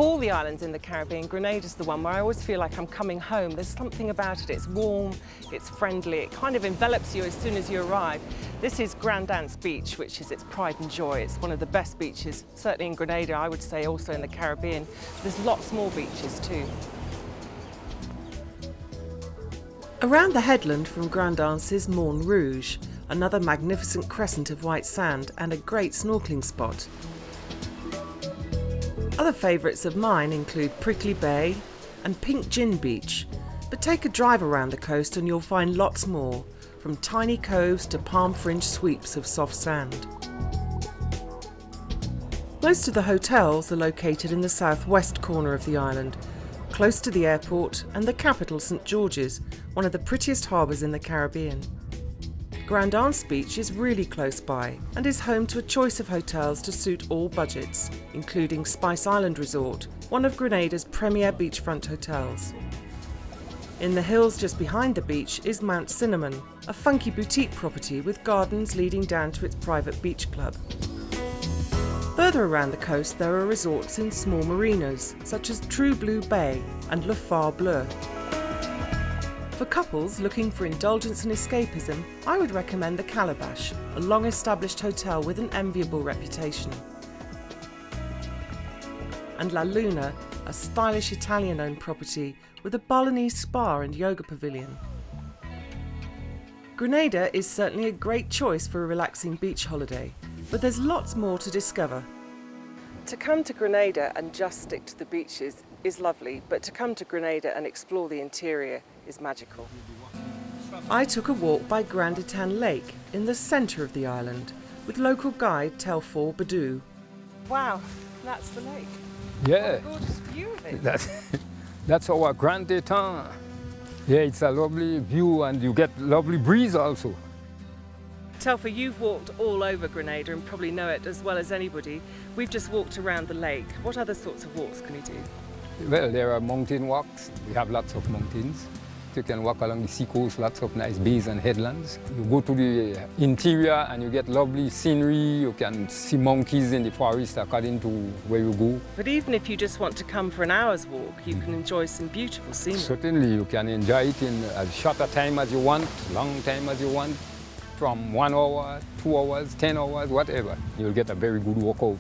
Of all the islands in the Caribbean, Grenada's the one where I always feel like I'm coming home. There's something about it. It's warm, it's friendly, it kind of envelops you as soon as you arrive. This is Grenada's beach, which is its pride and joy. It's one of the best beaches, certainly in Grenada, I would say also in the Caribbean. There's lots more beaches too. Around the headland from Grenada is Morne Rouge, another magnificent crescent of white sand and a great snorkelling spot. Other favourites of mine include Prickly Bay and Pink Gin Beach, but take a drive around the coast and you'll find lots more, from tiny coves to palm-fringed sweeps of soft sand. Most of the hotels are located in the southwest corner of the island, close to the airport and the capital St George's, one of the prettiest harbours in the Caribbean. Grenada's beach is really close by and is home to a choice of hotels to suit all budgets, including Spice Island Resort, one of Grenada's premier beachfront hotels. In the hills just behind the beach is Mount Cinnamon, a funky boutique property with gardens leading down to its private beach club. Further around the coast there are resorts in small marinas, such as True Blue Bay and Le Phare Bleu. For couples looking for indulgence and escapism, I would recommend the Calabash, a long-established hotel with an enviable reputation. And La Luna, a stylish Italian-owned property with a Balinese spa and yoga pavilion. Grenada is certainly a great choice for a relaxing beach holiday, but there's lots more to discover. To come to Grenada and just stick to the beaches is lovely, but to come to Grenada and explore the interior is magical. I took a walk by Granditan Lake in the centre of the island with local guide Telfor Badu. Wow, that's the lake. Yeah. What a gorgeous view of it. That's our Granditan. Yeah, it's a lovely view and you get lovely breeze also. Telfor, you've walked all over Grenada and probably know it as well as anybody. We've just walked around the lake. What other sorts of walks can we do? Well, there are mountain walks. We have lots of mountains. You can walk along the seacoast, lots of nice bays and headlands. You go to the interior and you get lovely scenery. You can see monkeys in the forest according to where you go. But even if you just want to come for an hour's walk, you can enjoy some beautiful scenery. Certainly, you can enjoy it in as short a time as you want, long time as you want, from 1 hour, 2 hours, 10 hours, whatever. You'll get a very good walkout.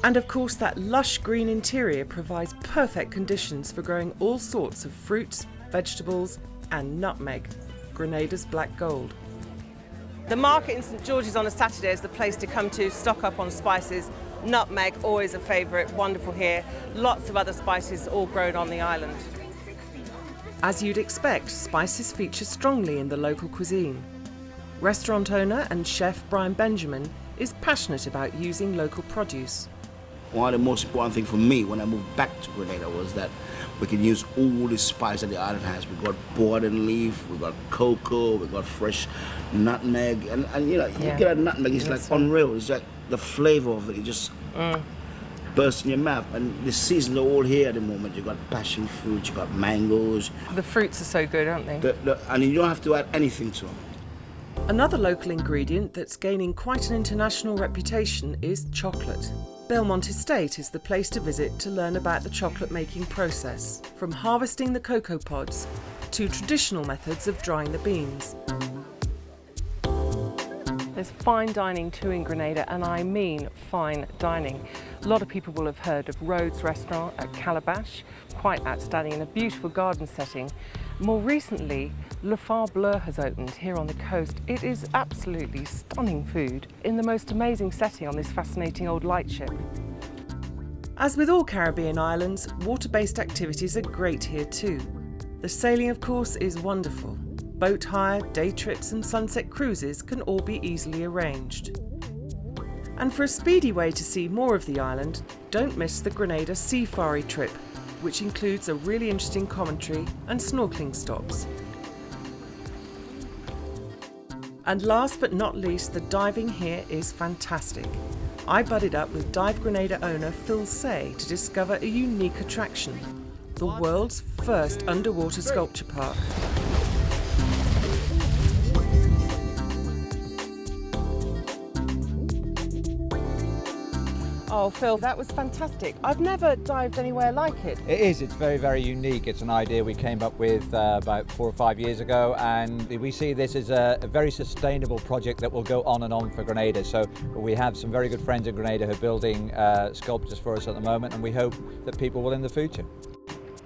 And of course that lush green interior provides perfect conditions for growing all sorts of fruits, vegetables and nutmeg, Grenada's black gold. The market in St George's on a Saturday is the place to come to, stock up on spices. Nutmeg, always a favourite, wonderful here. Lots of other spices all grown on the island. As you'd expect, spices feature strongly in the local cuisine. Restaurant owner and chef Brian Benjamin is passionate about using local produce. One of the most important things for me when I moved back to Grenada was that we can use all the spice that the island has. We got borden leaf, we got cocoa, we got fresh nutmeg, and you know, you get a nutmeg, it's like unreal. It's like the flavour of it just bursts in your mouth. And the seasons are all here at the moment. You got passion fruit, you got mangoes. The fruits are so good, aren't they? And you don't have to add anything to them. Another local ingredient that's gaining quite an international reputation is chocolate. Belmont Estate is the place to visit to learn about the chocolate making process, from harvesting the cocoa pods to traditional methods of drying the beans. There's fine dining too in Grenada, and I mean fine dining. A lot of people will have heard of Rhodes Restaurant at Calabash, quite outstanding in a beautiful garden setting. More recently, Le Phare Bleu has opened here on the coast. It is absolutely stunning food in the most amazing setting on this fascinating old lightship. As with all Caribbean islands, water-based activities are great here too. The sailing, of course, is wonderful. Boat hire, day trips and sunset cruises can all be easily arranged. And for a speedy way to see more of the island, don't miss the Grenada Safari trip, which includes a really interesting commentary and snorkelling stops. And last but not least, the diving here is fantastic. I buddied up with Dive Grenada owner Phil Say to discover a unique attraction, the world's first underwater sculpture park. Oh, Phil, that was fantastic. I've never dived anywhere like it. It is, it's very, very unique. It's an idea we came up with about 4 or 5 years ago, and we see this as a very sustainable project that will go on and on for Grenada. So we have some very good friends in Grenada who are building sculptures for us at the moment, and we hope that people will in the future.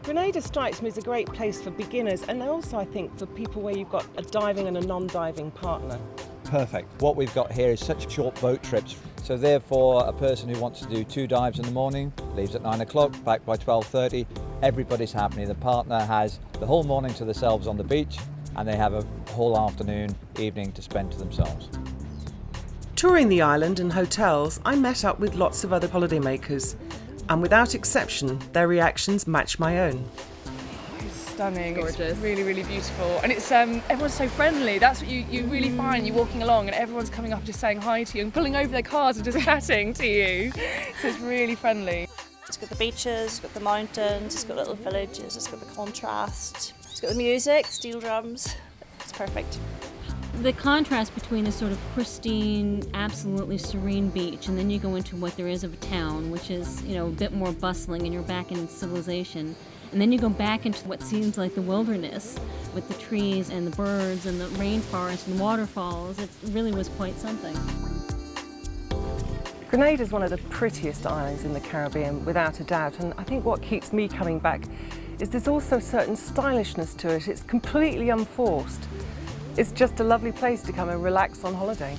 Grenada strikes me as a great place for beginners, and also I think for people where you've got a diving and a non-diving partner. Perfect. What we've got here is such short boat trips. So therefore, a person who wants to do 2 dives in the morning, leaves at 9 o'clock, back by 12:30, everybody's happy. The partner has the whole morning to themselves on the beach, and they have a whole afternoon, evening to spend to themselves. Touring the island and hotels, I met up with lots of other holidaymakers, and without exception, their reactions match my own. Stunning. It's gorgeous. It's really, really beautiful. And it's everyone's so friendly. That's what you really find. You're walking along and everyone's coming up and just saying hi to you and pulling over their cars and just chatting to you. So it's really friendly. It's got the beaches, it's got the mountains, it's got little villages, it's got the contrast, it's got the music, steel drums. It's perfect. The contrast between a sort of pristine, absolutely serene beach, and then you go into what there is of a town, which is, a bit more bustling, and you're back in civilization. And then you go back into what seems like the wilderness with the trees and the birds and the rainforest and waterfalls. It really was quite something. Grenada is one of the prettiest islands in the Caribbean, without a doubt, and I think what keeps me coming back is there's also a certain stylishness to it. It's completely unforced. It's just a lovely place to come and relax on holiday.